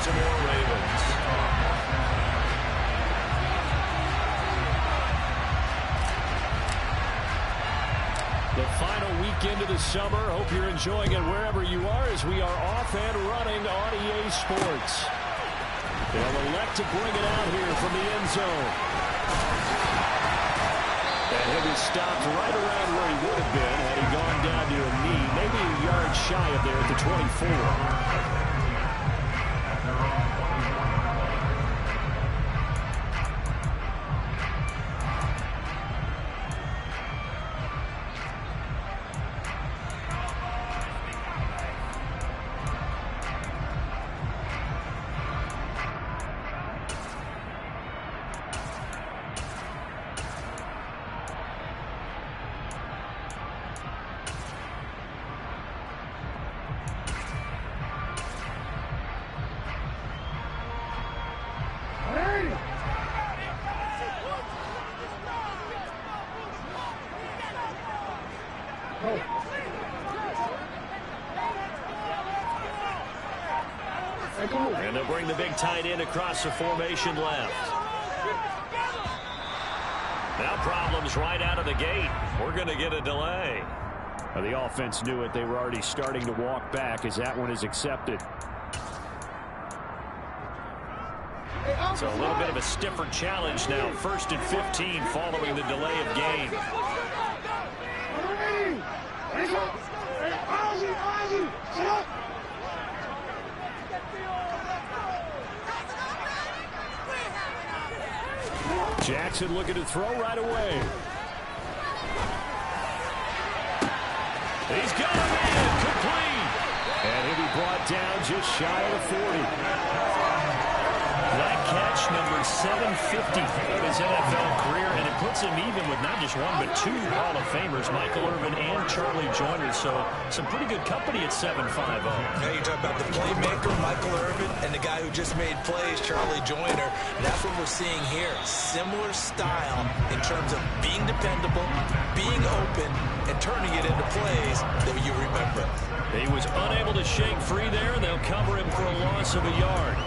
Baltimore Ravens. The final weekend of the summer. Hope you're enjoying it wherever you are as we are off and running on EA Sports. They'll elect to bring it out here from the end zone. And he'll be stopped right around where he would have been had he gone down to a knee, maybe a yard shy of there at the 24. And they'll bring the big tight end across the formation left. Now problems right out of the gate. We're going to get a delay. Well, the offense knew it. They were already starting to walk back as that one is accepted. So a little bit of a stiffer challenge now. 1st and 15 following the delay of game. Jackson looking to throw right away. He's got him in, complete. And he'll be brought down just shy of the 40. That catch, number 750 of his NFL career, and it puts him even with not just one but two Hall of Famers, Michael Irvin and Charlie Joyner. So some pretty good company at 7'5". Yeah, you talk about the playmaker, Michael Irvin, and the guy who just made plays, Charlie Joyner. That's what we're seeing here. Similar style in terms of being dependable, being open, and turning it into plays that you remember. He was unable to shake free there, and they'll cover him for a loss of a yard.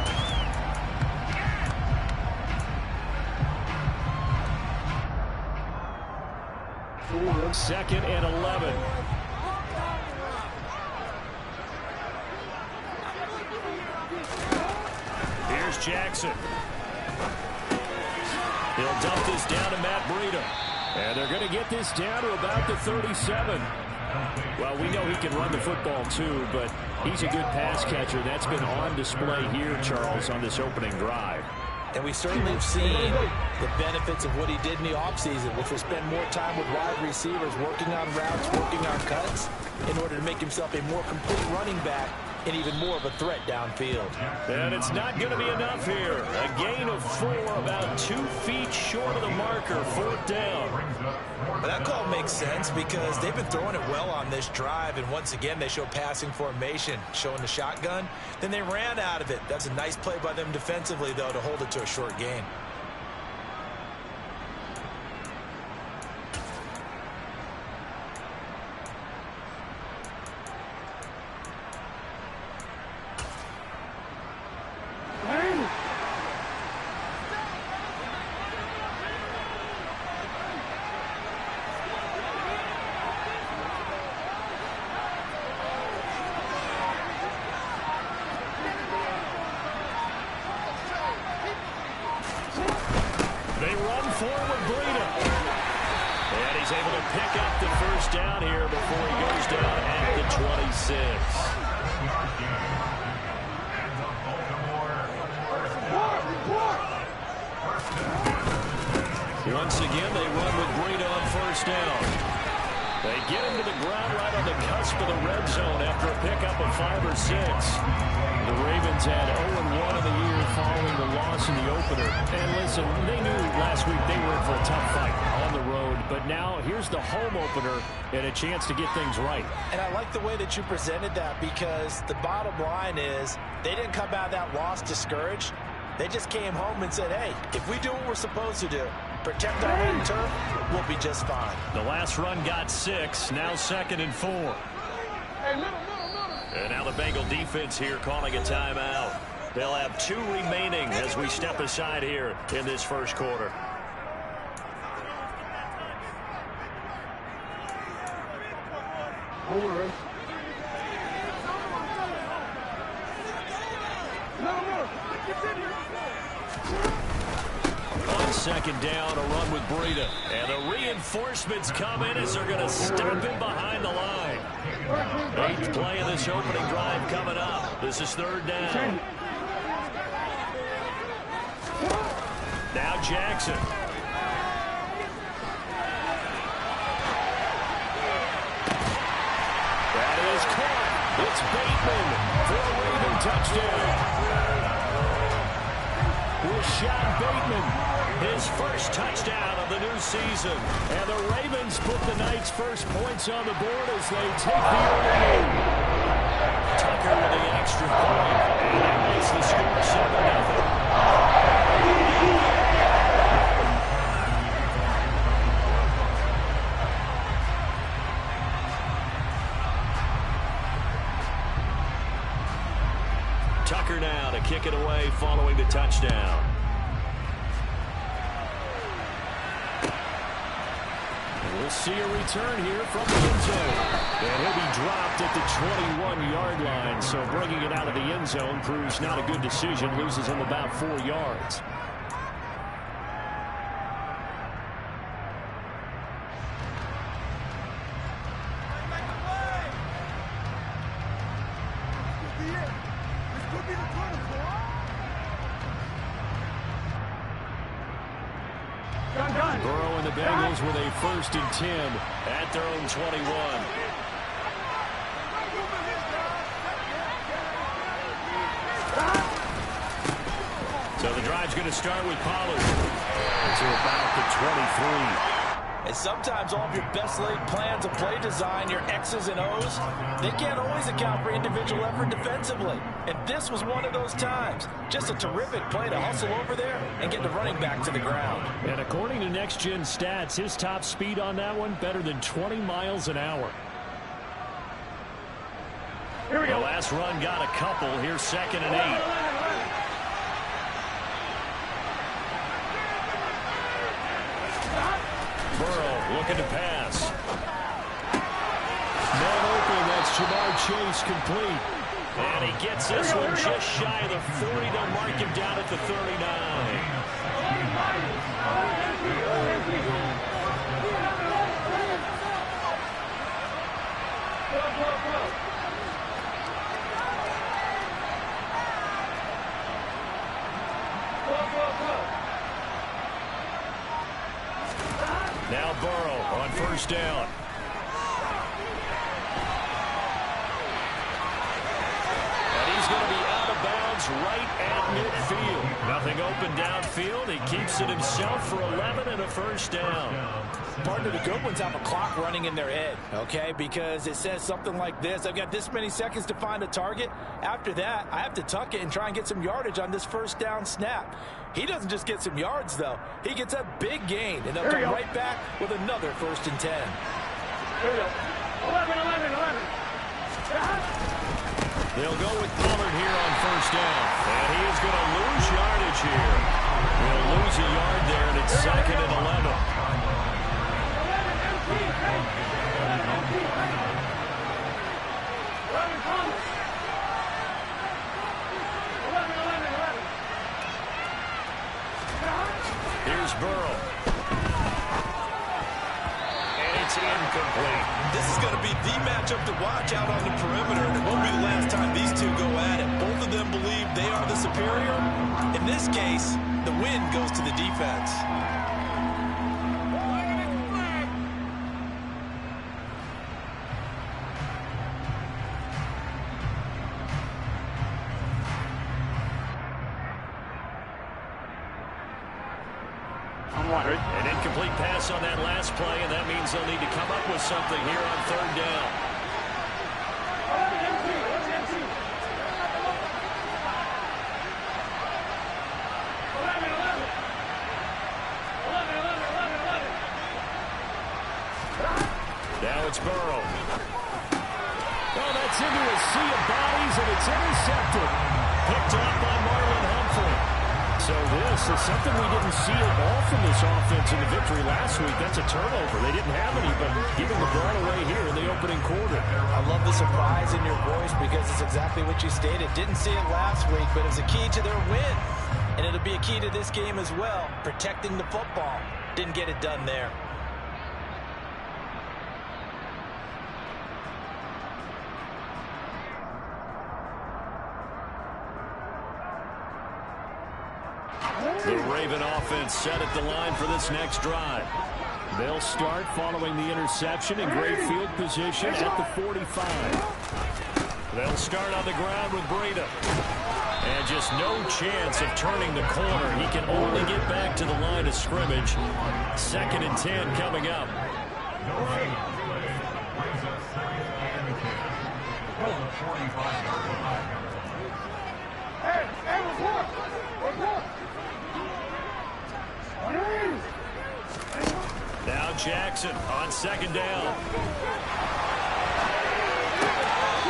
2nd and 11. Here's Jackson. He'll dump this down to Matt Breida. And they're going to get this down to about the 37. Well, we know he can run the football too, but he's a good pass catcher. That's been on display here, Charles, on this opening drive. And we certainly have seen the benefits of what he did in the offseason, which was spend more time with wide receivers, working on routes, working on cuts, in order to make himself a more complete running back and even more of a threat downfield. And it's not going to be enough here. A gain of 4, about 2 feet short of the marker, 4th down. But that call makes sense because they've been throwing it well on this drive, and once again they show passing formation, showing the shotgun. Then they ran out of it. That's a nice play by them defensively, though, to hold it to a short gain. They run forward, Breida. And he's able to pick up the first down here before he goes down at the 26. Once again, they run with Breida on 1st down. They get him to the ground right on the cusp of the red zone after a pickup of 5 or 6. The Ravens had 0-1 in the year following the loss in the opener. And listen, they knew last week they were in for a tough fight on the road. But now here's the home opener and a chance to get things right. And I like the way that you presented that because the bottom line is they didn't come out of that loss discouraged. They just came home and said, hey, if we do what we're supposed to do, protect our home turf, we'll be just fine. The last run got 6, now 2nd and 4. And now the Bengal defense here calling a timeout. They'll have 2 remaining as we step aside here in this first quarter. On second down, a run with Breida. And the reinforcements come in as they're going to stop him behind the line. 8th play of this opening drive coming up. This is 3rd down. Now Jackson. That is caught. It's Bateman for a Raven touchdown. Rashad Bateman, his first touchdown of the new season. And the Ravens put the Knights' first points on the board as they take the early lead. Tucker with the extra point, and that makes the score 7-0. Tucker now to kick it away following the touchdown. We'll see a return here from the end zone. And he'll be dropped at the 21-yard line. So bringing it out of the end zone proves not a good decision. Loses him about 4 yards. Burrow and the Bengals with a 1st and 10 at their own 21. So the drive's going to start with Pollard to about the 23. And sometimes all of your best laid plans of play design, your X's and O's, they can't always account for individual effort defensively. And this was one of those times. Just a terrific play to hustle over there and get the running back to the ground. And according to Next Gen Stats, his top speed on that one, better than 20 miles an hour. Here we go. The last run got a couple. Here's 2nd and 8. Burrow looking to pass. Man open, that's Jamar Chase complete. And he gets this one just shy of the 40 to mark him down at the 39. Now Burrow on 1st down. And he's going to be out of bounds right at midfield. Nothing open downfield. He keeps it himself for 11 and a 1st down. Partner, the good ones have a clock running in their head, okay? Because it says something like this. I've got this many seconds to find a target. After that, I have to tuck it and try and get some yardage on this 1st down snap. He doesn't just get some yards, though. He gets a big gain, and they'll come right back with another 1st and 10. Here we go. 11. They'll go with Pollard here on 1st down. And he is going to lose yardage here. He'll lose a yard there, and it's 2nd and 11. Here's Burrow. And it's incomplete. This is going to be the matchup to watch out on the perimeter, and it won't be the last time these two go at it. Both of them believe they are the superior. In this case, the win goes to the defense. An incomplete pass on that last play, and that means they'll need to come up with something here on 3rd down. Now it's Burrow. Oh, that's into a sea of bodies, and it's intercepted. Picked up on So something we didn't see at all from this offense in the victory last week. That's a turnover. They didn't have any, but giving the ball away here in the opening quarter. I love the surprise in your voice because it's exactly what you stated. Didn't see it last week, but it was a key to their win. And it'll be a key to this game as well, protecting the football. Didn't get it done there. The Raven offense set at the line for this next drive. They'll start following the interception in great field position at the 45. They'll start on the ground with Breida. And just no chance of turning the corner. He can only get back to the line of scrimmage. 2nd and 10 coming up. Now Jackson on 2nd down.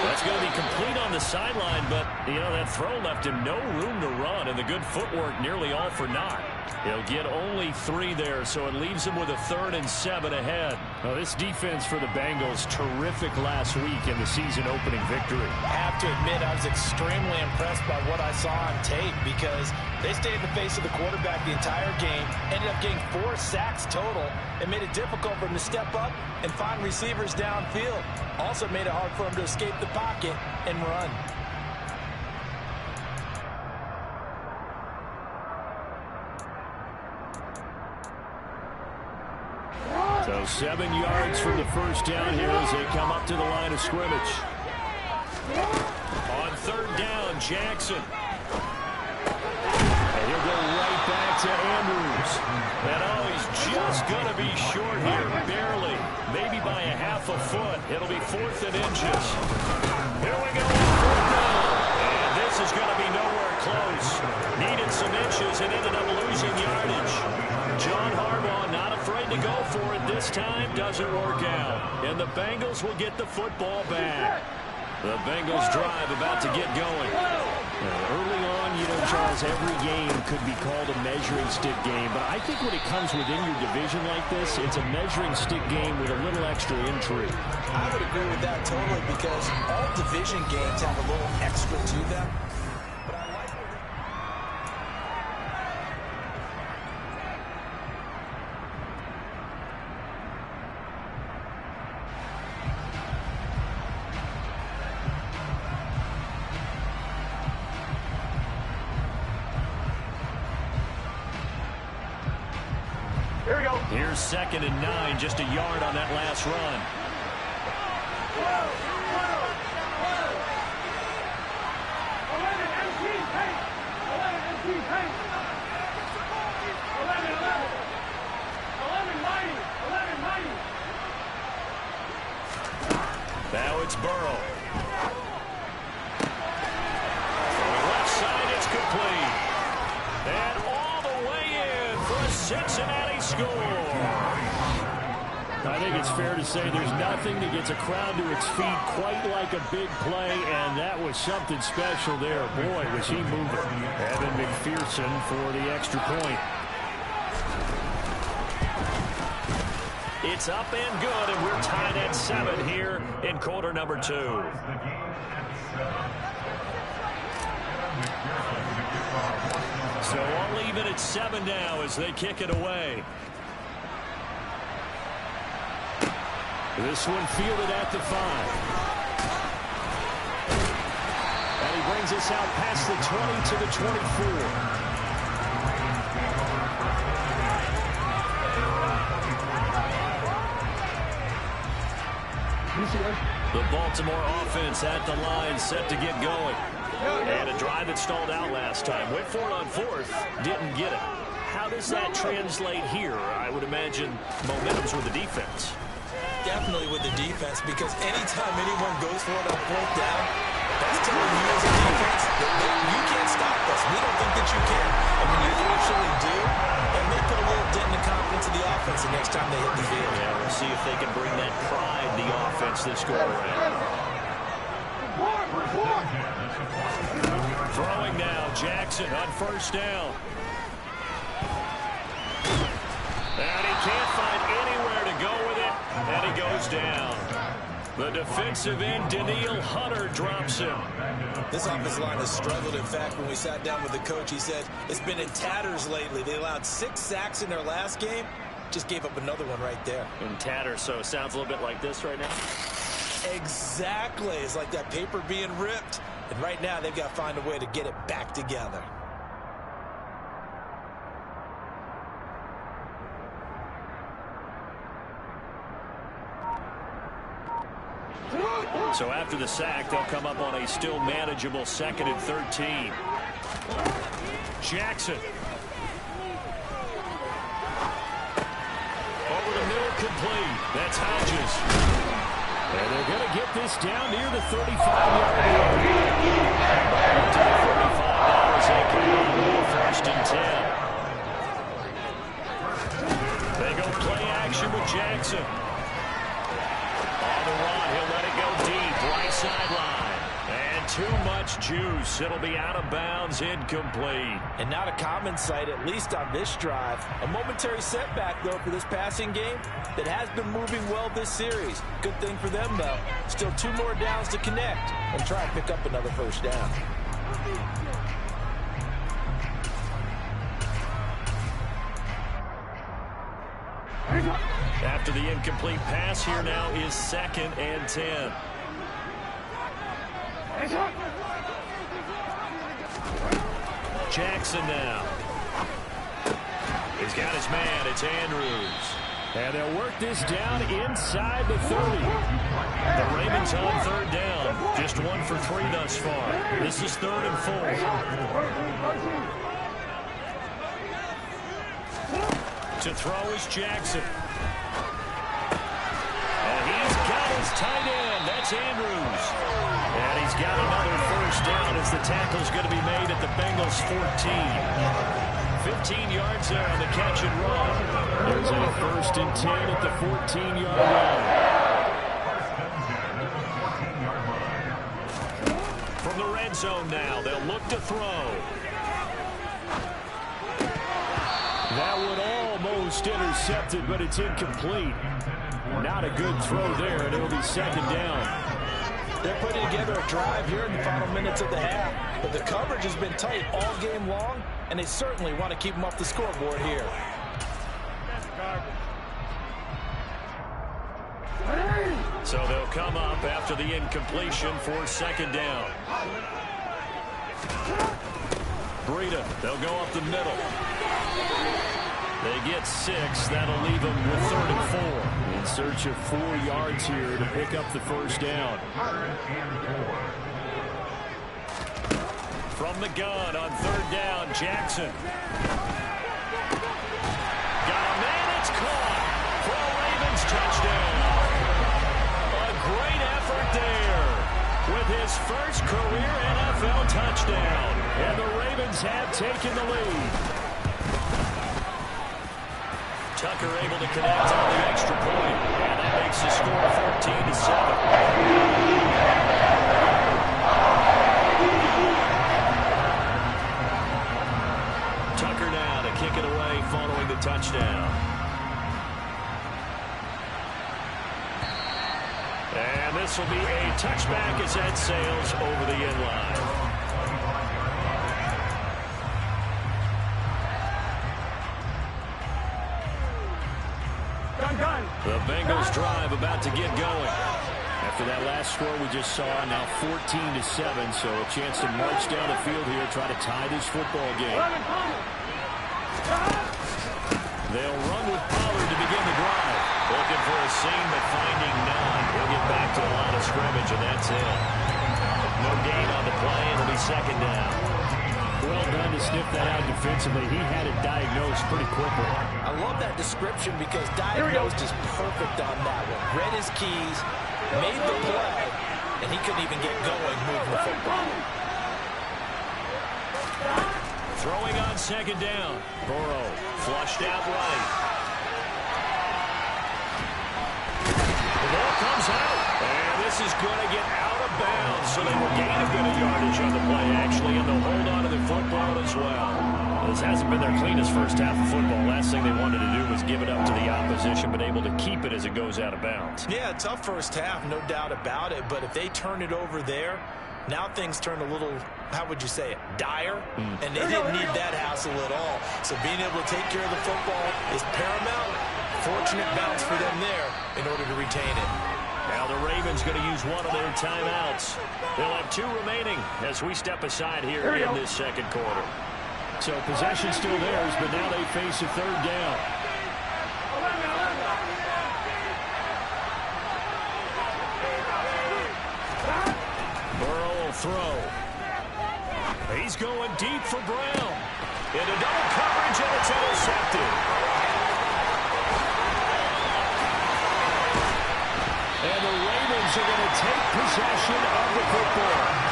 That's going to be complete on the sideline, but, that throw left him no room to run, and the good footwork nearly all for naught. He'll get only 3 there, so it leaves him with a 3rd and 7 ahead. Now, this defense for the Bengals, terrific last week in the season-opening victory. I have to admit, I was extremely impressed by what I saw on tape because they stayed in the face of the quarterback the entire game, ended up getting 4 sacks total, and made it difficult for him to step up and find receivers downfield. Also made it hard for him to escape the pocket and run. So 7 yards for the first down here as they come up to the line of scrimmage. On 3rd down, Jackson. And he'll go right back to Andrews. And he's just going to be short here, barely. Maybe by a half a foot. It'll be 4th and inches. Here we go on 4th down. And this is going to be nowhere close. Needed some inches and ended up losing yardage. John Harbaugh not afraid to go for it this time. Doesn't work out. And the Bengals will get the football back. The Bengals drive about to get going. Early on, Charles, every game could be called a measuring stick game. But I think when it comes within your division like this, it's a measuring stick game with a little extra intrigue. I would agree with that totally because all division games have a little extra to them. But I like Here's 2nd and 9, just a yard on that last run. Now it's Burrow. From the left side, it's complete. And all the way in for a Cincinnati score. I think it's fair to say there's nothing that gets a crowd to its feet quite like a big play, and that was something special there. Boy, was he moving. Evan McPherson for the extra point. It's up and good, and we're tied at 7 here in quarter number 2. So all even at 7 now as they kick it away. This one fielded at the 5. And he brings us out past the 20 to the 24. The Baltimore offense at the line set to get going. And a drive that stalled out last time. Went for it on 4th, didn't get it. How does that translate here? I would imagine momentum's with the defense. Definitely with the defense, because anytime anyone goes for it on 4th down, that's telling you as a defense that you can't stop us. We don't think that you can. And when you actually do, it may put a little dent in the confidence of the offense the next time they hit the field. Yeah, we'll see if they can bring that pride, the offense, this go around. Throwing now, Jackson on 1st down. can't find anywhere to go with it, and he goes down. The defensive end, Daniil Hunter, drops him. This offensive line has struggled. In fact, when we sat down with the coach, he said it's been in tatters lately. They allowed 6 sacks in their last game. Just gave up another one right there. In tatters, so it sounds a little bit like this right now. Exactly. It's like that paper being ripped. And right now, they've got to find a way to get it back together. So after the sack, they'll come up on a still manageable 2nd and 13. Jackson. Over the middle, complete. That's Hodges. And they're going to get this down near the 35-yard line. To the 35 now as they come up with a 1st and 10. They go play action with Jackson. On the run, he'll let it go deep, right sideline. And too much juice. It'll be out of bounds, incomplete. And not a common sight, at least on this drive. A momentary setback, though, for this passing game that has been moving well this series. Good thing for them, though. Still 2 more downs to connect and try and pick up another 1st down. After the incomplete pass, here now is 2nd and 10. Jackson now. He's got his man. It's Andrews. And they'll work this down inside the 30. The Ravens on 3rd down. Just 1 for 3 thus far. This is 3rd and 4. To throw is Jackson. And he's got his tight end. That's Andrews. And he's got another 1st down as the tackle's going to be made at the Bengals 14. 15 yards there on the catch and run. There's a 1st and 10 at the 14-yard line. From the red zone now, they'll look to throw. That one almost intercepted, but it's incomplete. Not a good throw there, and it'll be 2nd down. They're putting together a drive here in the final minutes of the half, but the coverage has been tight all game long, and they certainly want to keep them off the scoreboard here. So they'll come up after the incompletion for 2nd down. Breida, they'll go up the middle. They get 6. That'll leave them with 3rd and 4. In search of 4 yards here to pick up the 1st down. From the gun on 3rd down, Jackson. Got a man, it's caught for a Ravens touchdown. A great effort there with his 1st career NFL touchdown. And the Ravens have taken the lead. Tucker able to connect on the extra point, and that makes the score 14-7. Tucker now to kick it away following the touchdown. And this will be a touchback as that sails over the end line. The Bengals drive about to get going. After that last score we just saw, now 14-7, so a chance to march down the field here, try to tie this football game. They'll run with Pollard to begin the drive. Looking for a seam, but finding none. He'll get back to the line of scrimmage, and that's it. No gain on the play, and it'll be 2nd down. Well done to sniff that out defensively. He had it diagnosed pretty quickly. I love that description because diagnosed is perfect on that one. Read his keys, made the play, and he couldn't even get going moving the football. Throwing on 2nd down. Burrow flushed out right. The ball comes out, and this is going to get out of bounds, so they will gain a bit of yardage on the play, actually, and they'll hold on to the football as well. As hasn't been their cleanest first half of football. Last thing they wanted to do was give it up to the opposition, but able to keep it as it goes out of bounds. Yeah, tough first half, no doubt about it. But if they turn it over there, now things turn a little, how would you say it, dire? And they didn't need that hassle at all. So being able to take care of the football is paramount. Fortunate bounce for them there in order to retain it. Now the Ravens going to use one of their timeouts. They'll have 2 remaining as we step aside here in this second quarter. So possession still theirs, but now they face a third down. Burrow will throw. He's going deep for Brown. Into double coverage, and it's intercepted. And the Ravens are going to take possession of the football.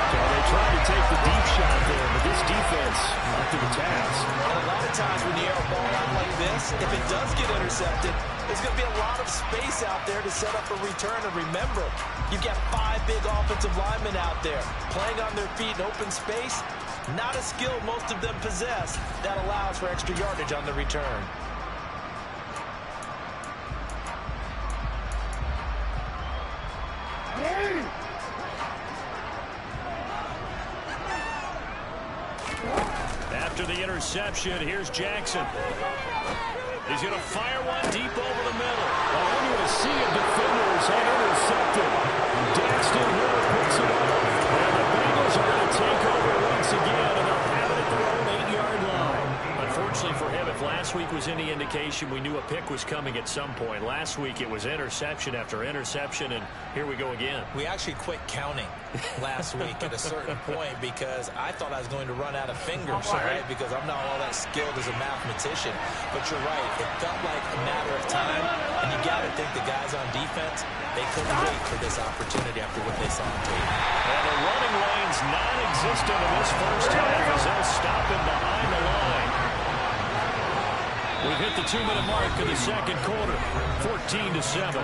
So they tried to take the deep shot there, but this defense up to the task. And a lot of times when you air a ball out like this, if it does get intercepted, there's going to be a lot of space out there to set up a return. And remember, you've got 5 big offensive linemen out there playing on their feet in open space. Not a skill most of them possess that allows for extra yardage on the return. After the interception, here's Jackson. He's going to fire one deep over the middle. Into a sea of defenders and intercepted. Daxton Hill picks it up. And the Bengals are going to take over once again, and they'll have it at their own 8-yard line. Unfortunately for him, if last week was any indication, we knew a pick was coming at some point. Last week it was interception after interception, and here we go again. We actually quit counting last week at a certain point because I thought I was going to run out of fingers, right? Because I'm not all that skilled as a mathematician. But you're right. It felt like a matter of time, and you got to think the guys on defense, they couldn't wait for this opportunity after what they saw on tape. And the running lane's non-existent in this first half as they'll stop him behind the line. We've hit the 2-minute mark of the second quarter, 14-7.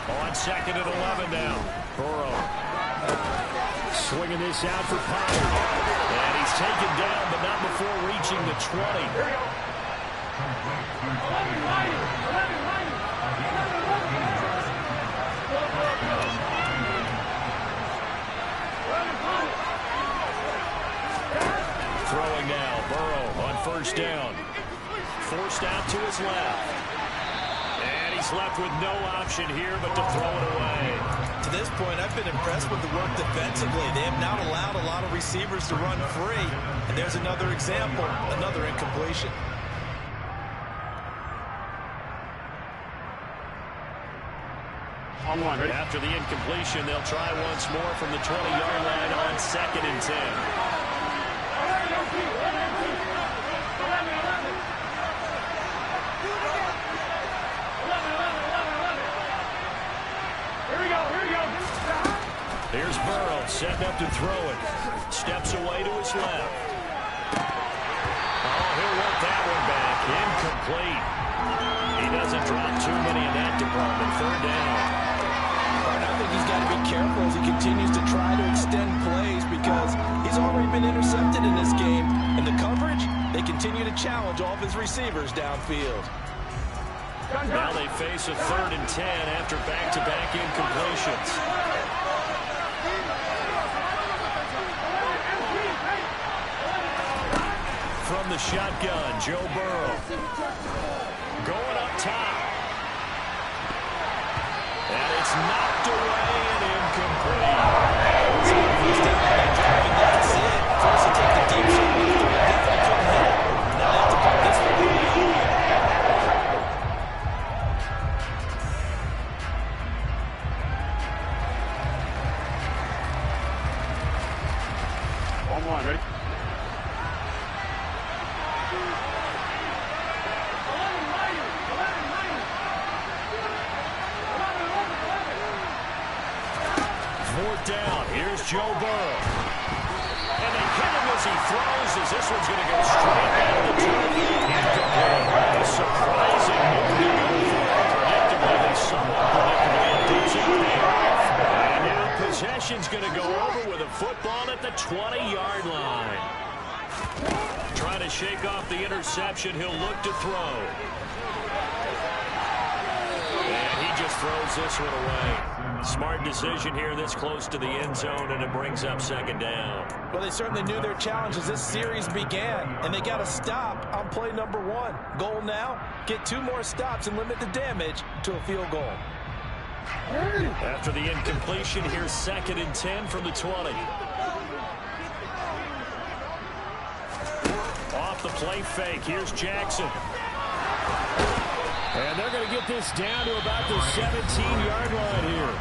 On second and 11 now. Burrow swinging this out for Pollard. And he's taken down, but not before reaching the 20. Throwing now, Burrow on first down. Forced out to his left. And he's left with no option here but to throw it away. To this point, I've been impressed with the work defensively. They have not allowed a lot of receivers to run free. And there's another example, another incompletion. After the incompletion, they'll try once more from the 20-yard line on second and 10. Here's Burrow setting up to throw it. Steps away to his left. Oh, he'll work that one back. Incomplete. He doesn't drop too many in that department. Third down. And I think he's got to be careful as he continues to try to extend plays because he's already been intercepted in this game. And the coverage, they continue to challenge all of his receivers downfield. Now they face a 3rd and 10 after back-to-back incompletions. From the shotgun, Joe Burrow. Going up top. And it's knocked away and incomplete. He's down and driving, that's it. First to take the deep shot, but the throw definitely couldn't hit. Now they have to put this one. Ready? down. Here's Joe Burrow. And they hit him as he throws, as this one's going to go straight down the turf. Incomplete. A surprising move to go for it. Predictably, somewhat predictably, it doesn't pay off. And now possession's going to go over with a football at the 20-yard line. Trying to shake off the interception. He'll look to throw. And he just throws this one away. Smart decision here this close to the end zone, and it brings up second down. Well, they certainly knew their challenge as this series began, and they got to stop on play number 1. Goal now, get 2 more stops and limit the damage to a field goal. After the incompletion, here's 2nd and 10 from the 20. Off the play fake, here's Jackson. And they're going to get this down to about the 17-yard line here.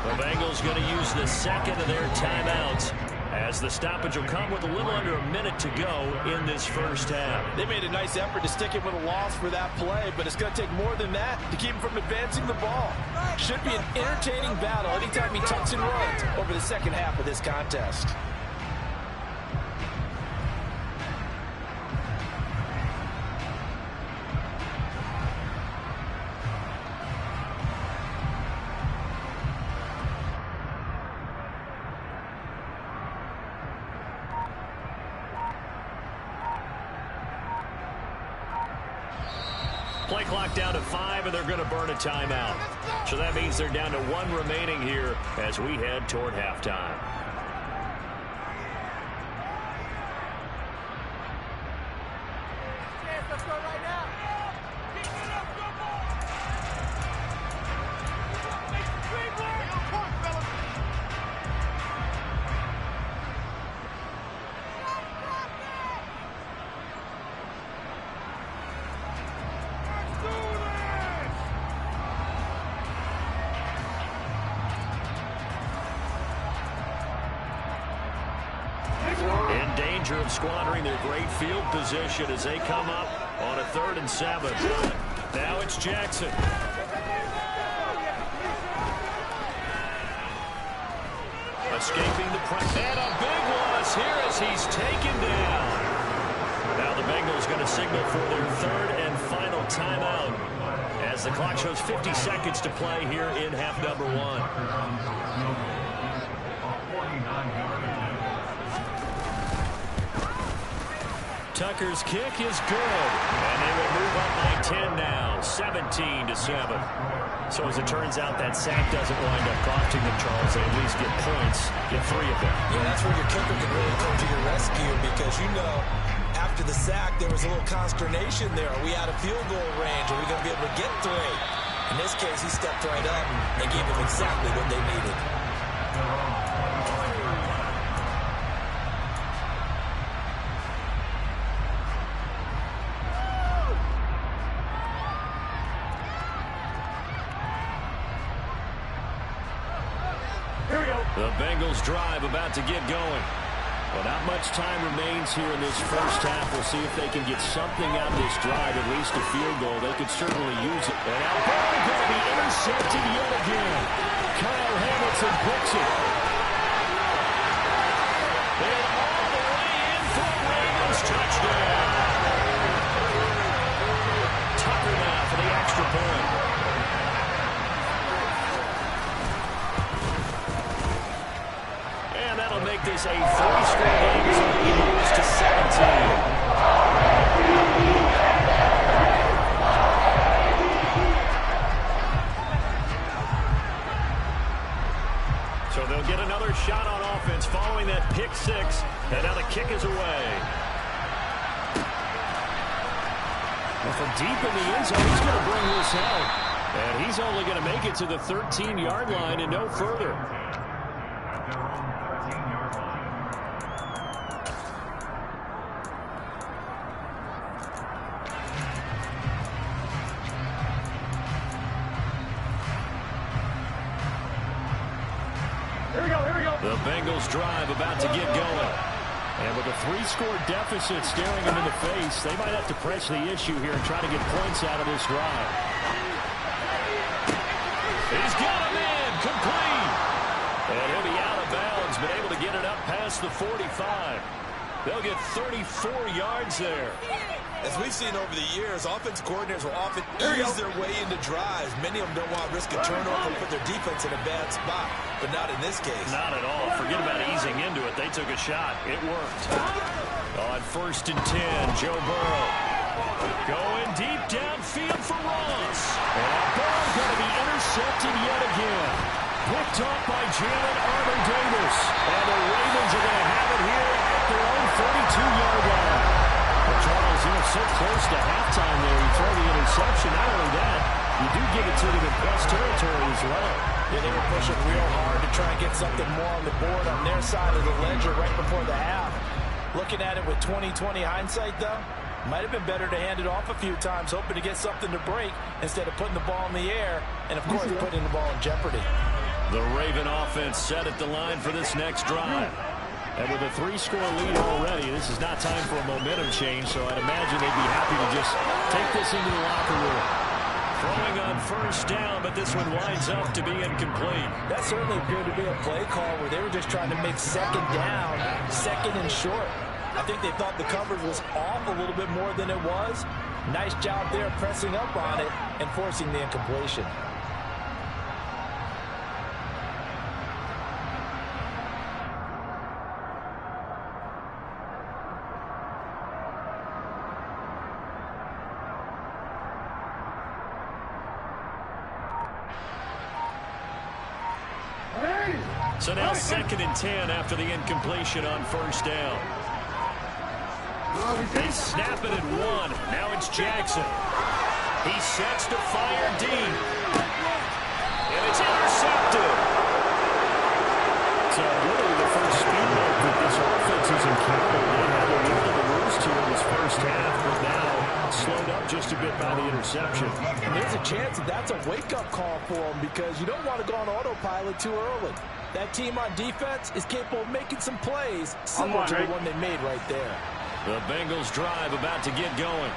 The Bengals going to use the second of their timeouts, as the stoppage will come with a little under a minute to go in this first half. They made a nice effort to stick it with a loss for that play, but it's going to take more than that to keep him from advancing the ball. Should be an entertaining battle anytime he tucks and runs over the second half of this contest. Play clock down to 5, and they're going to burn a timeout. So that means they're down to 1 remaining here as we head toward halftime. Let's go right now. In danger of squandering their great field position as they come up on a 3rd and 7. Now it's Jackson. Escaping the press. And a big loss here as he's taken down. Now the Bengals going to signal for their 3rd and final timeout as the clock shows 50 seconds to play here in half number 1. Tucker's kick is good, and they will move up by 10 now, 17-7. So as it turns out, that sack doesn't wind up costing them, Charles. They at least get points, get 3 of them. Yeah, that's where your kicker can really come to your rescue, because you know after the sack there was a little consternation there. Are we out of field goal range? Are we going to be able to get 3? In this case, he stepped right up and gave them exactly what they needed. The Bengals drive about to get going. Well, not much time remains here in this first half. We'll see if they can get something out of this drive, at least a field goal. They could certainly use it. And now ball going to be intercepted yet again. Kyle Hamilton picks it. And all the way in for a Ravens touchdown. Tucker now for the extra point. That'll make this a 3-score game as the lead moves to 17. So they'll get another shot on offense following that pick 6, and now the kick is away. Well, from deep in the end zone, he's going to bring this out, and he's only going to make it to the 13-yard line and no further. The Bengals drive about to get going. And with a 3-score deficit staring them in the face, they might have to press the issue here and try to get points out of this drive. He's got him in, complete. And he'll be out past the 45. They'll get 34 yards there. As we've seen over the years, offense coordinators will often ease their way into drives. Many of them don't want to risk a turnover and put their defense in a bad spot, but not in this case. Not at all. Forget about easing into it. They took a shot. It worked. On 1st and 10, Joe Burrow going deep downfield for Ross. And Burrow going to be intercepted yet again. Picked off by Jalen Armour-Davis. And the Ravens are going to have it here at their own 42-yard line. Well, Charles, so close to halftime there. You throw the interception. Not only that, you do give it to them in press territory as well. Yeah, they were pushing real hard to try and get something more on the board on their side of the ledger right before the half. Looking at it with 20/20 hindsight, though, might have been better to hand it off a few times, hoping to get something to break instead of putting the ball in the air and, of course, putting the ball in jeopardy. The Raven offense set at the line for this next drive. And with a 3-score lead already, this is not time for a momentum change, so I'd imagine they'd be happy to just take this into the locker room. Throwing on 1st down, but this one winds up to be incomplete. That certainly appeared to be a play call where they were just trying to make 2nd down, 2nd and short. I think they thought the coverage was off a little bit more than it was. Nice job there pressing up on it and forcing the incompletion. So now 2nd and 10 after the incompletion on 1st down. They snap it at 1. Now it's Jackson. He sets to fire deep. And it's intercepted. So really the first speed bump that this offense has encountered. They had a little of a roost here in this first half, but now slowed up just a bit by the interception. And there's a chance that that's a wake-up call for them because you don't want to go on autopilot too early. That team on defense is capable of making some plays similar to the one they made right there. The Bengals drive about to get going.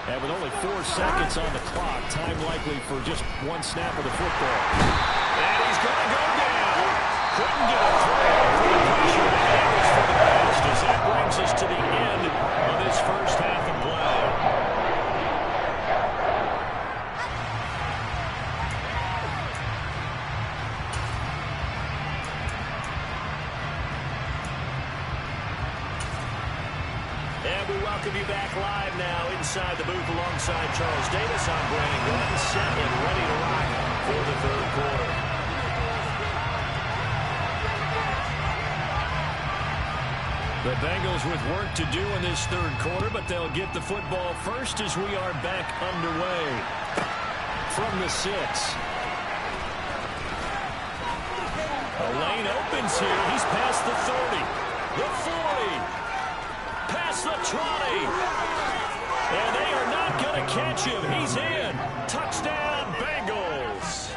And with only 4 seconds on the clock, time likely for just 1 snap of the football. And he's going to go down. Couldn't get a play off the pressure. And it was for the best as that brings us to the end of this first half of play. We welcome you back live now inside the booth alongside Charles Davis. I'm Brandon Gordon, set and ready to rock for the 3rd quarter. The Bengals with work to do in this 3rd quarter, but they'll get the football first as we are back underway. From the 6. A lane opens here. He's past the 30. The 40. Past the 20. And they are not going to catch him. He's in. Touchdown, Bengals.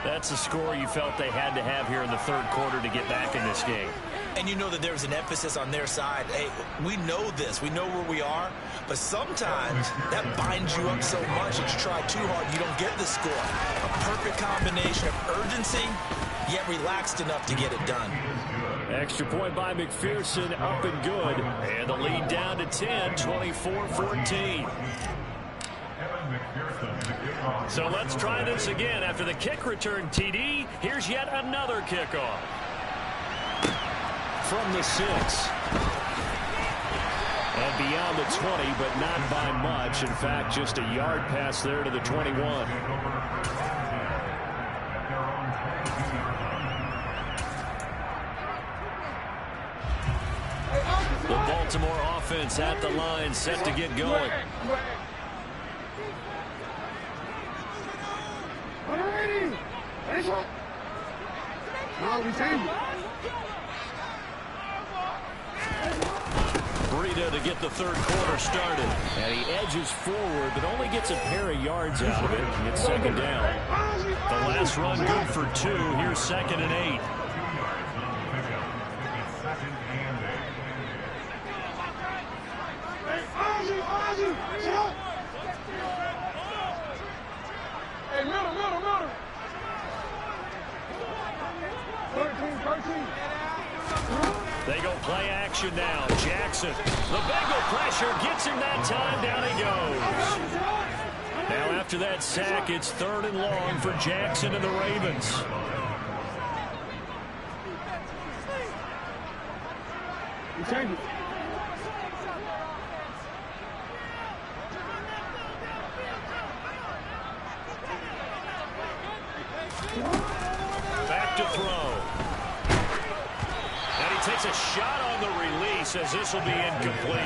That's a score you felt they had to have here in the 3rd quarter to get back in this game. And you know that there's an emphasis on their side. Hey, we know this. We know where we are. But sometimes that binds you up so much that you try too hard, you don't get the score. A perfect combination of urgency, yet relaxed enough to get it done. Extra point by McPherson, up and good. And the lead down to 10, 24-14. So let's try this again. After the kick return TD, here's yet another kickoff. From the 6. And beyond the 20, but not by much. In fact, just a yard pass there to the 21. The Baltimore offense at the line, set to get going. Burrito to get the 3rd quarter started. And he edges forward, but only gets a pair of yards out of it. And it's 2nd down. The last run good for 2. Here's 2nd and 8. Hey, middle. 13. play action now. Jackson, the Bengal pressure gets him that time. Down he goes. Now after that sack, it's 3rd and long for Jackson and the Ravens. Back to throw. And he takes a shot on the release as this will be incomplete.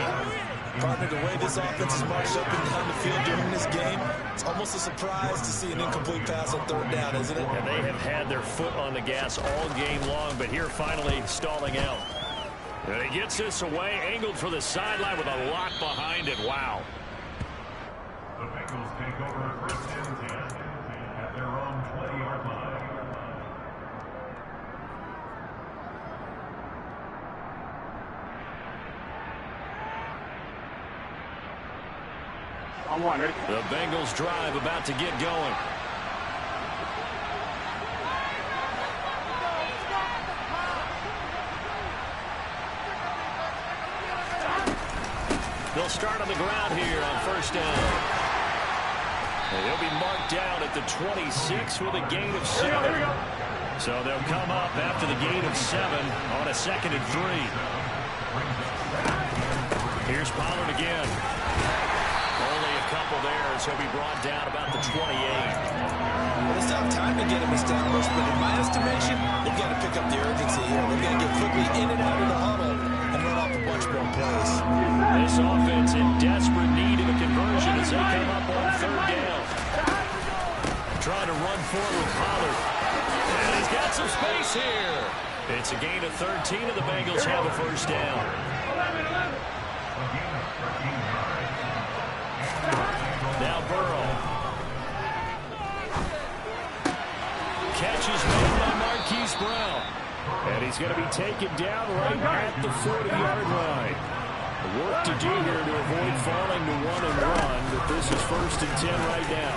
Partner, the way this offense has marched up and down the field during this game, it's almost a surprise to see an incomplete pass on 3rd down, isn't it? And they have had their foot on the gas all game long, but here finally stalling out. And he gets this away, angled for the sideline with a lot behind it. Wow. The Bengals take over 1st and 10 at their own 20-yard line. The Bengals drive about to get going. They'll start on the ground here on 1st down. And he'll be marked down at the 26 with a gain of 7. So they'll come up after the gain of 7 on a 2nd and 3. Here's Pollard again. Only a couple there as he'll be brought down about the 28. Well, they still have time to get him established, but in my estimation, they've got to pick up the urgency here. They've got to get quickly in and out of the huddle and run off a bunch more plays. This offense in desperate need of a conversion as they come up on 3rd down. Trying to run forward with Pollard. And he's got some space here. It's a gain of 13, and the Bengals have a 1st down. Now Burrow. Catch is made by Marquise Brown. And he's going to be taken down right at the 40-yard line. Work to do here to avoid falling to 1-and-1, but this is 1st and 10 right now.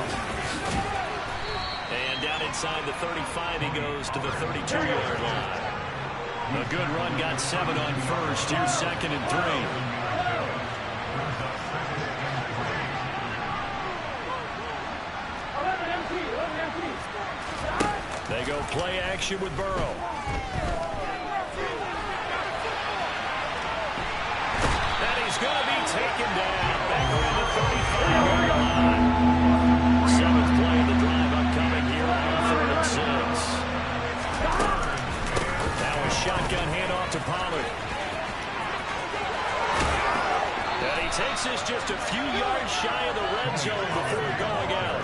And down inside the 35, he goes to the 32-yard line. A good run got 7 on 1st. Here's 2nd and 3. They go play action with Burrow. And he's going to be taken down back around the 35-yard line. 7th play of the drive upcoming here on 3rd and 6. Now a shotgun handoff to Pollard. And he takes this just a few yards shy of the red zone before going out.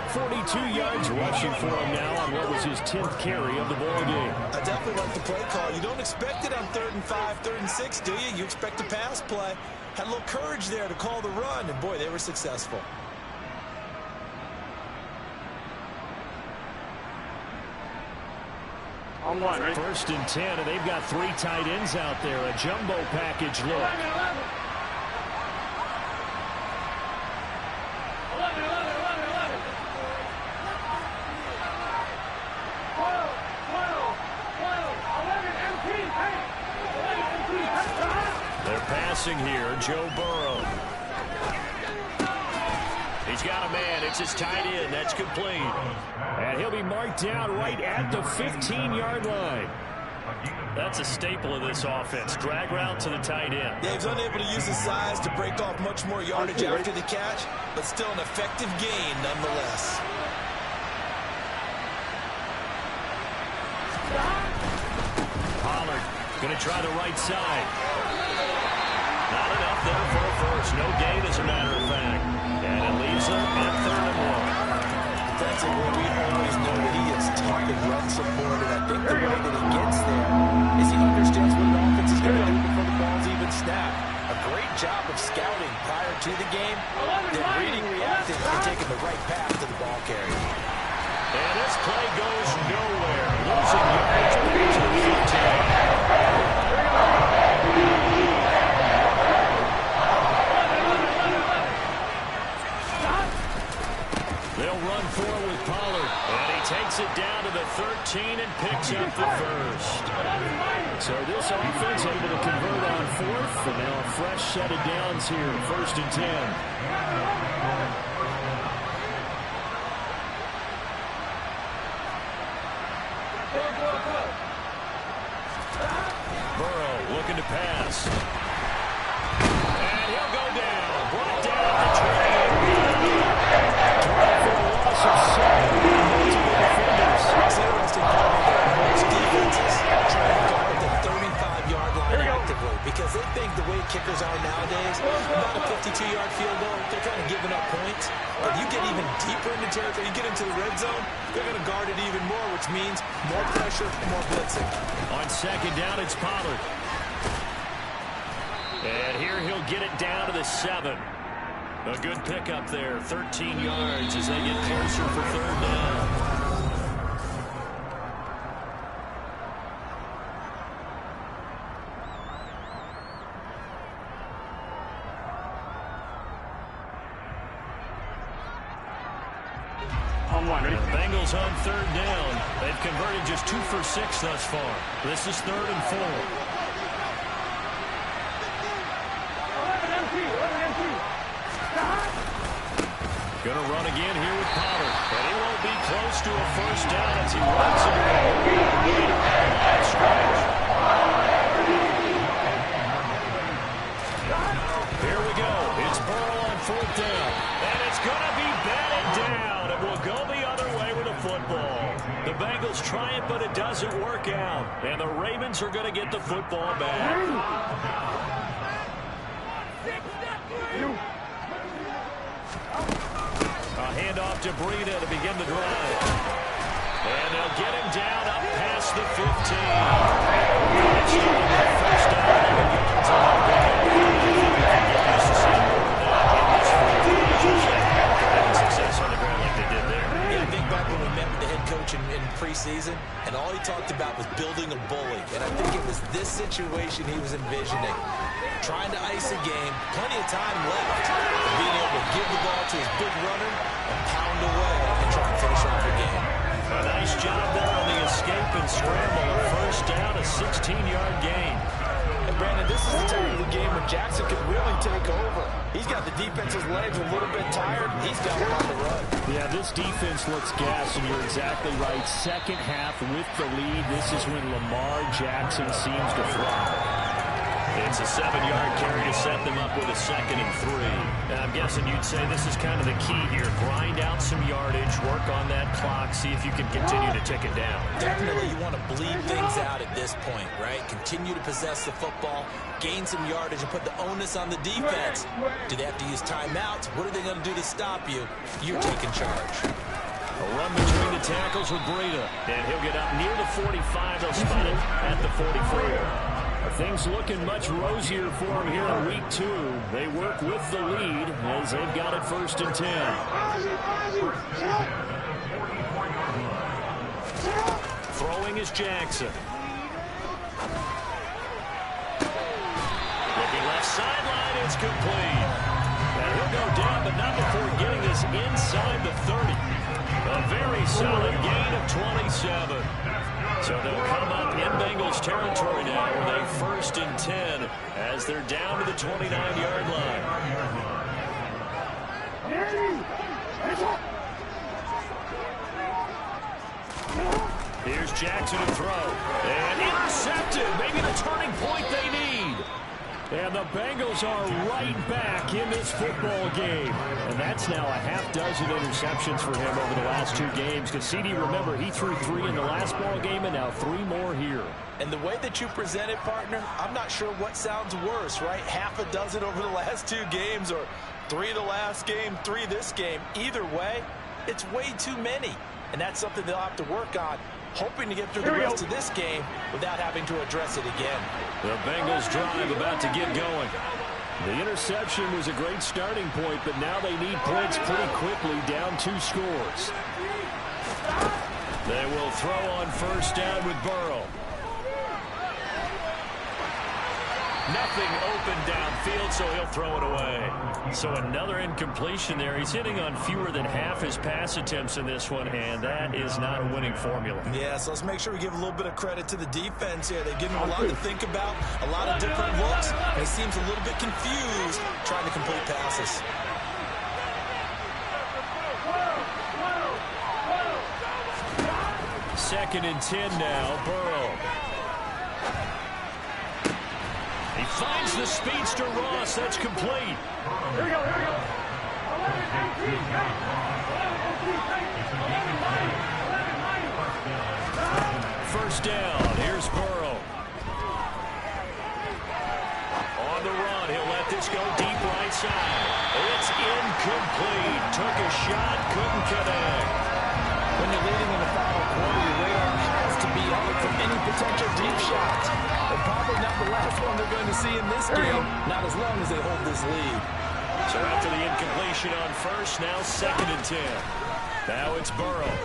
42 yards rushing for him now on what was his 10th carry of the ball game. I definitely like the play call. You don't expect it on 3rd and 5, 3rd and 6, do you? You expect a pass play. Had a little courage there to call the run, and boy, they were successful. On 1, right? 1st and 10, and they've got 3 tight ends out there. A jumbo package look. 11. They're passing here, Joe Burrow. He's got a man. It's his tight end. That's complete. And he'll be marked down right at the 15-yard line. That's a staple of this offense. Drag route to the tight end. Yeah, he's unable to use his size to break off much more yardage after the catch, but still an effective gain nonetheless. Pollard going to try the right side. Not enough there for a first. No gain, as a matter of fact. And it leaves them at 3rd and 1. Defensively, we always know that he is tough and run support, and I think the way that he gets there is he understands what an offense is going to do before the ball's even snapped. A great job of scouting prior to the game, then reading, reacting, and taking the right path to the ball carrier. And this play goes nowhere. Losing yards to the 15. They'll run forward with Pollard. And he takes gets it down to the 13 and picks up the first. So this offense able to convert on fourth, and now a fresh set of downs here, 1st and 10. Burrow looking to pass. And he'll go down. Brought down at the 20. For a loss of 7. Multiple defenders. It's interesting that most defenses try to guard the 35-yard line actively because they think the way kickers are nowadays, not a 52-yard field goal, they're kind of giving up points. But you get even deeper into territory, you get into the red zone, they're going to guard it even more, which means more pressure, more blitzing. On 2nd down, it's Pollard. And here he'll get it down to the 7. A good pickup there, 13 yards as they get closer for 3rd down. Bengals on 3rd down. They've converted just 2 for 6 thus far. This is 3rd and 4. Going to run again here with Pollard. And he won't be close to a 1st down as he runs it Here we go. It's Burrow on 4th down. And it's going to be batted down. It will go the other way with the football. The Bengals try it, but it doesn't work out. And the Ravens are going to get the football back. A handoff to Breida to begin the drive. And they'll get him down up past the 15. It's the 1st down, 11 yards on the ground. Success on the ground like they did there. Yeah, I think back when we met with the head coach in preseason, and all he talked about was building a bully. And I think it was this situation he was envisioning. Trying to ice a game, plenty of time left, and being able to give the ball to his big runner and pound away and try and finish off the game. A nice job there on the escape and scramble. A 1st down, a 16-yard gain. And Brandon, this is the time of the game when Jackson can really take over. He's got the defense's legs a little bit tired. He's got him on the run. Yeah, this defense looks gassed, and you're exactly right. 2nd half with the lead. This is when Lamar Jackson seems to thrive. It's a 7-yard carry to set them up with a 2nd and 3. And I'm guessing you'd say this is kind of the key here. Grind out some yardage, work on that clock, see if you can continue to tick it down. Definitely you want to bleed things out at this point, right? Continue to possess the football, gain some yardage, and put the onus on the defense. Do they have to use timeouts? What are they going to do to stop you? You're taking charge. A run between the tackles with Breida. And he'll get up near the 45. They'll spot it at the 44. Things looking much rosier for them here in week 2. They work with the lead as they've got it 1st and 10. Throwing is Jackson. Looking left sideline, it's complete. And he'll go down, but not before getting this inside the 30. A very solid gain of 27. So they'll come up in Bengals territory now with a 1st and 10 as they're down to the 29-yard line. Here's Jackson to throw. And intercepted. Maybe the turning point they need. And the Bengals are right back in this football game. And that's now a half-dozen interceptions for him over the last 2 games. Because CD, remember, he threw 3 in the last ball game and now 3 more here. And the way that you present it, partner, I'm not sure what sounds worse, right? Half a dozen over the last 2 games or 3 the last game, 3 this game. Either way, it's way too many. And that's something they'll have to work on, hoping to get through the rest of this game without having to address it again. The Bengals drive about to get going. The interception was a great starting point, but now they need points pretty quickly, down 2 scores. They will throw on 1st down with Burrow. Nothing open downfield, so he'll throw it away. So another incompletion there. He's hitting on fewer than half his pass attempts in this one, and that is not a winning formula. Yeah, so let's make sure we give a little bit of credit to the defense here. They give him a lot to think about, a lot of different looks, and he seems a little bit confused trying to complete passes. Second and 10 now, Burrow. He finds the speedster Ross. That's complete. Here we go, here we go. 11, 18, First down. Here's Burrow. On the run. He'll let this go deep right side. It's incomplete. Took a shot. Couldn't connect. When you're leading in the final quarter, your radar has to be on from any potential deep shots. And probably not the last one they're going to see in this game, not as long as they hold this lead. So after the incompletion on first, now second and 10. Now it's Burrow.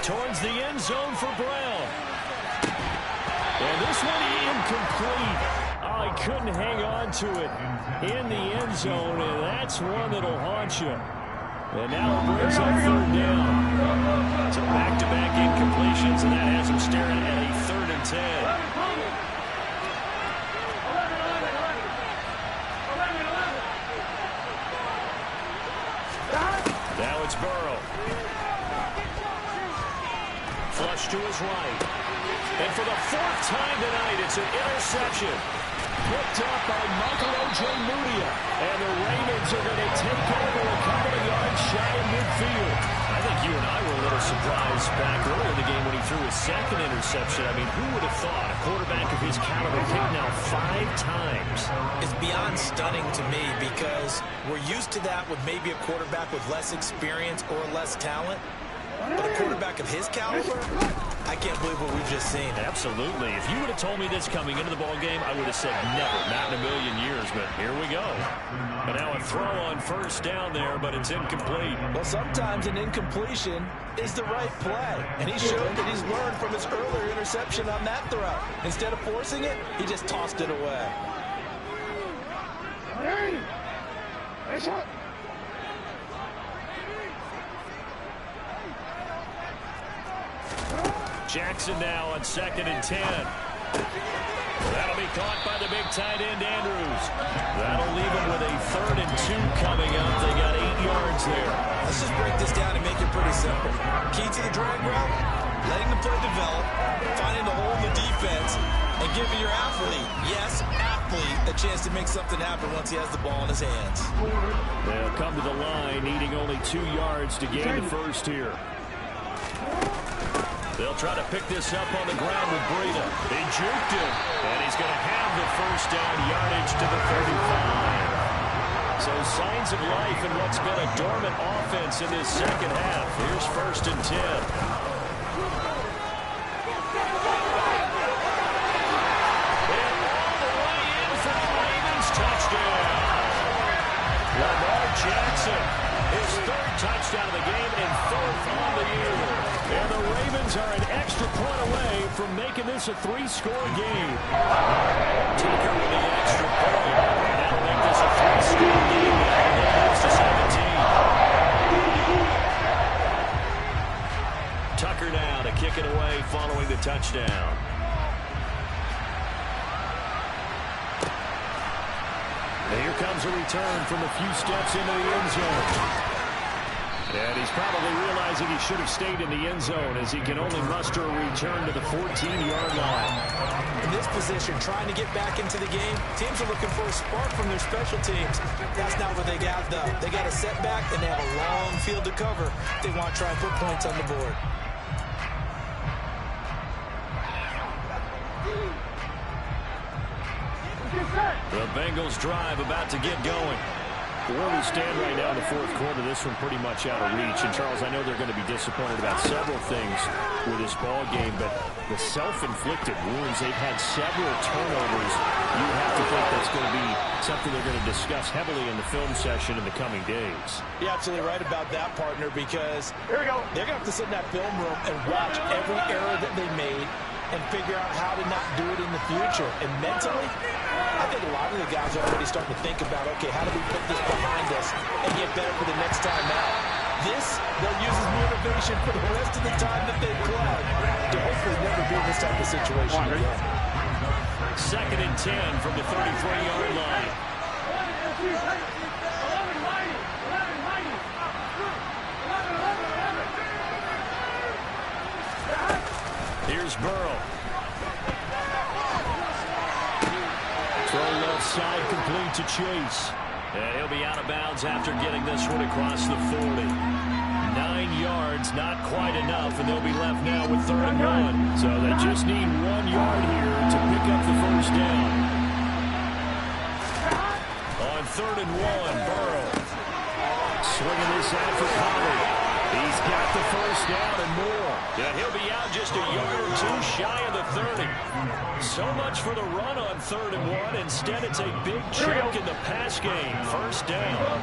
Towards the end zone for Brown. And this one incomplete. Oh, he couldn't hang on to it in the end zone, and that's one that'll haunt you. And now it brings up third down. So back-to-back incompletions, and that has him staring at a third and 10. Now it's Burrow. Flush to his right. And for the fourth time tonight, it's an interception. Picked up by Michael Ojemudia. And the Ravens are going to take over a couple of yards shy of midfield. I think you and I were a little surprised back earlier in the game when he threw his second interception. I mean, who would have thought a quarterback of his caliber picked now 5 times? It's beyond stunning to me because we're used to that with maybe a quarterback with less experience or less talent. But a quarterback of his caliber, I can't believe what we've just seen. Absolutely. If you would have told me this coming into the ball game, I would have said never, not in a million years. But here we go. And now a throw on first down there, but it's incomplete. Well, sometimes an incompletion is the right play. And he showed that he's learned from his earlier interception on that throw. Instead of forcing it, he just tossed it away. Jackson now on second and 10. That'll be caught by the big tight end, Andrews. That'll leave him with a third and 2 coming up. They got 8 yards there. Let's just break this down and make it pretty simple. Key to the drag route, letting the play develop, finding the hole in the defense, and giving your athlete, yes, athlete, a chance to make something happen once he has the ball in his hands. They'll come to the line, needing only 2 yards to gain the first here. They'll try to pick this up on the ground with Breida. They juked him, and he's going to have the first down, yardage to the 35. So signs of life in what's been a dormant offense in this second half. Here's first and 10. And all the way in for the Ravens touchdown. Lamar Jackson, his 3rd touchdown of the game and 4th on the year. And the Ravens are an extra point away from making this a 3-score game. Tucker with the extra point. That'll make this a 3-score game now. That moves to 17. Tucker now to kick it away following the touchdown. And here comes a return from a few steps into the end zone. And he's probably realizing he should have stayed in the end zone as he can only muster a return to the 14-yard line. In this position, trying to get back into the game, teams are looking for a spark from their special teams. That's not what they got, though. They got a setback, and they have a long field to cover. They want to try and put points on the board. The Bengals drive about to get going. Where we stand right now in the 4th quarter, this one pretty much out of reach. And, Charles, I know they're going to be disappointed about several things with this ball game, but the self-inflicted wounds, they've had several turnovers. You have to think that's going to be something they're going to discuss heavily in the film session in the coming days. You're absolutely right about that, partner, because they're going to have to sit in that film room and watch every error that they made and figure out how to not do it in the future. And mentally, I think a lot of the guys are already starting to think about, okay, how do we put this behind better for the next time out. This, they'll use as motivation for the rest of the time that they play to hopefully never be in this type of situation again. 2nd and 10 from the 33-yard line. Here's Burrow. Throw left side, complete to Chase. And he'll be out of bounds after getting this one across the 40. 9 yards, not quite enough, and they'll be left now with 3rd and 1. So they just need 1 yard here to pick up the first down. On 3rd and 1, Burrow. Swinging this out for Pollard. He's got the first down and more. Yeah, he'll be out just a yard or two shy of the 30. So much for the run on 3rd and 1. Instead, it's a big chunk in the pass game. First down.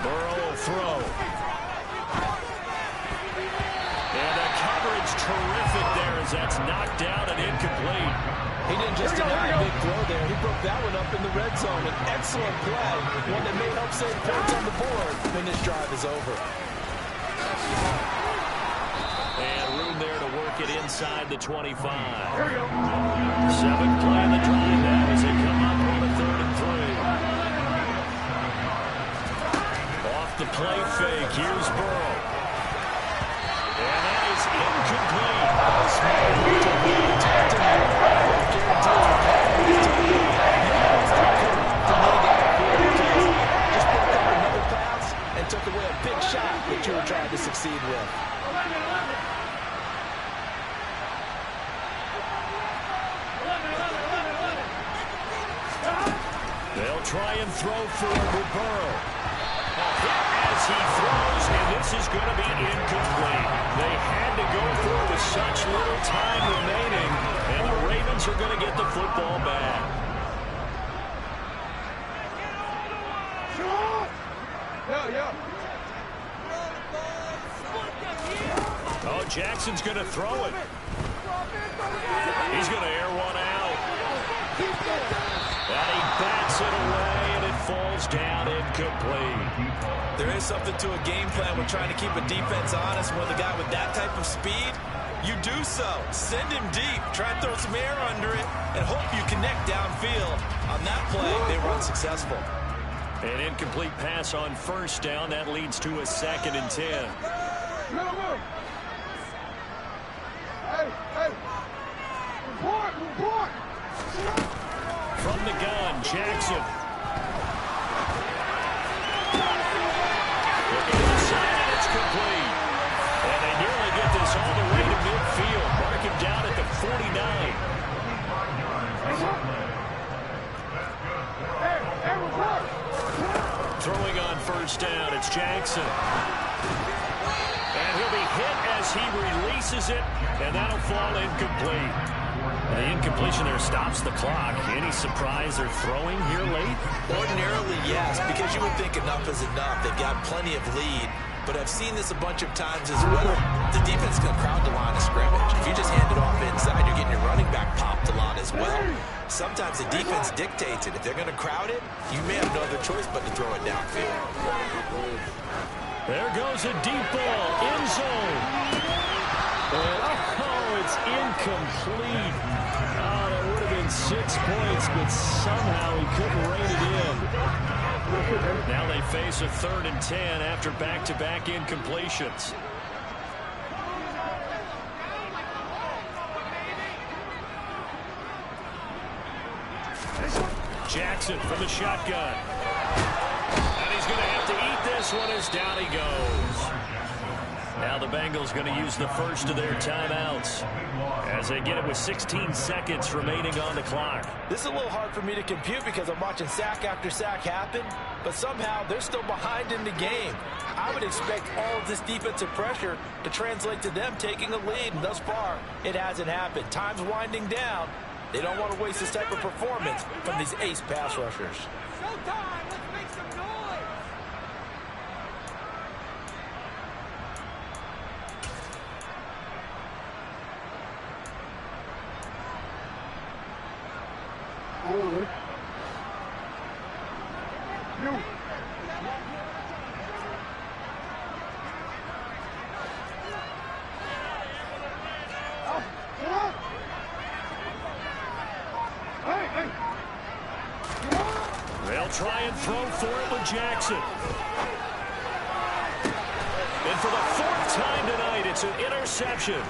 Burrow will throw. And the coverage terrific there as that's knocked down and incomplete. He didn't just deny a big throw there. He broke that one up in the red zone. An excellent play. One that may help save points on the board when this drive is over. And room there to work it inside the 25. 7th play in the drive now as they come up on a 3rd and 3. Off the play fake. Here's Burrow. And that is incomplete. Just broke up another pass and took away a big shot that you were trying to succeed with. They'll try and throw forward with Burrow. As he throws, and this is going to be incomplete. They had to go for it with such little time remaining, and the Ravens are going to get the football back. Oh, Jackson's going to throw it. He's going to air one out. And he bats it away, and it falls down incomplete. There is something to a game plan with trying to keep a defense honest. When the guy with that type of speed, you do so. Send him deep. Try and throw some air under it and hope you connect downfield. On that play, they were unsuccessful. An incomplete pass on 1st down. That leads to a 2nd and 10. From the gun, Jackson. Looking inside, and it's complete. And they nearly get this all the way to midfield. Mark him down at the 49. Throwing on 1st down, it's Jackson. And he'll be hit as he releases it, and that'll fall incomplete. The incompletion there stops the clock. Any surprise they're throwing here late? Ordinarily, yes, because you would think enough is enough. They've got plenty of lead, but I've seen this a bunch of times as well. The defense can crowd the line of scrimmage. If you just hand it off inside, you're getting your running back popped a lot as well. Sometimes the defense dictates it. If they're going to crowd it, you may have no other choice but to throw it downfield. There goes a deep ball, end zone. Oh, it's incomplete. Oh, that would have been 6 points, but somehow he couldn't rein it in. Now they face a 3rd and 10 after back-to-back incompletions. Jackson from the shotgun. And he's going to have to eat this one as down he goes. Now the Bengals going to use the first of their timeouts as they get it with 16 seconds remaining on the clock. This is a little hard for me to compute because I'm watching sack after sack happen, but somehow they're still behind in the game. I would expect all of this defensive pressure to translate to them taking a lead, and thus far, it hasn't happened. Time's winding down. They don't want to waste this type of performance from these ace pass rushers. Showtime! Let's make some noise! They'll try and throw for it with Jackson. And for the 4th time tonight, it's an interception.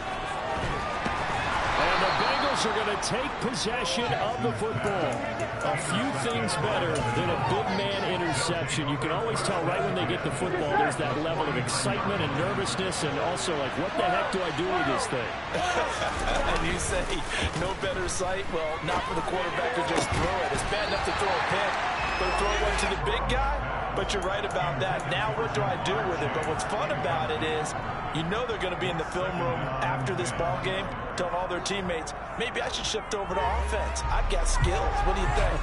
And the Bengals are going to take possession of the football. A few things better than a big man interception. You can always tell right when they get the football, there's that level of excitement and nervousness, and also like, what the heck do I do with this thing? And you say, no better sight? Well, not for the quarterback to just throw it. It's bad enough to throw a pick, but throw one to the big guy? But you're right about that. Now what do I do with it? But what's fun about it is, you know they're going to be in the film room after this ball game, telling all their teammates, maybe I should shift over to offense. I've got skills. What do you think?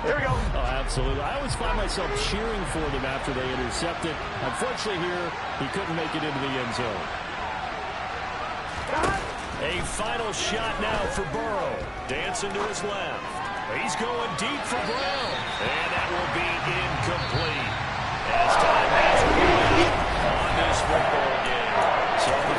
Here we go. Oh, absolutely. I always find myself cheering for them after they intercept it. Unfortunately here, he couldn't make it into the end zone. A final shot now for Burrow. Dancing to his left. He's going deep for Brown. And that will be incomplete. As time has run out on this football game. So the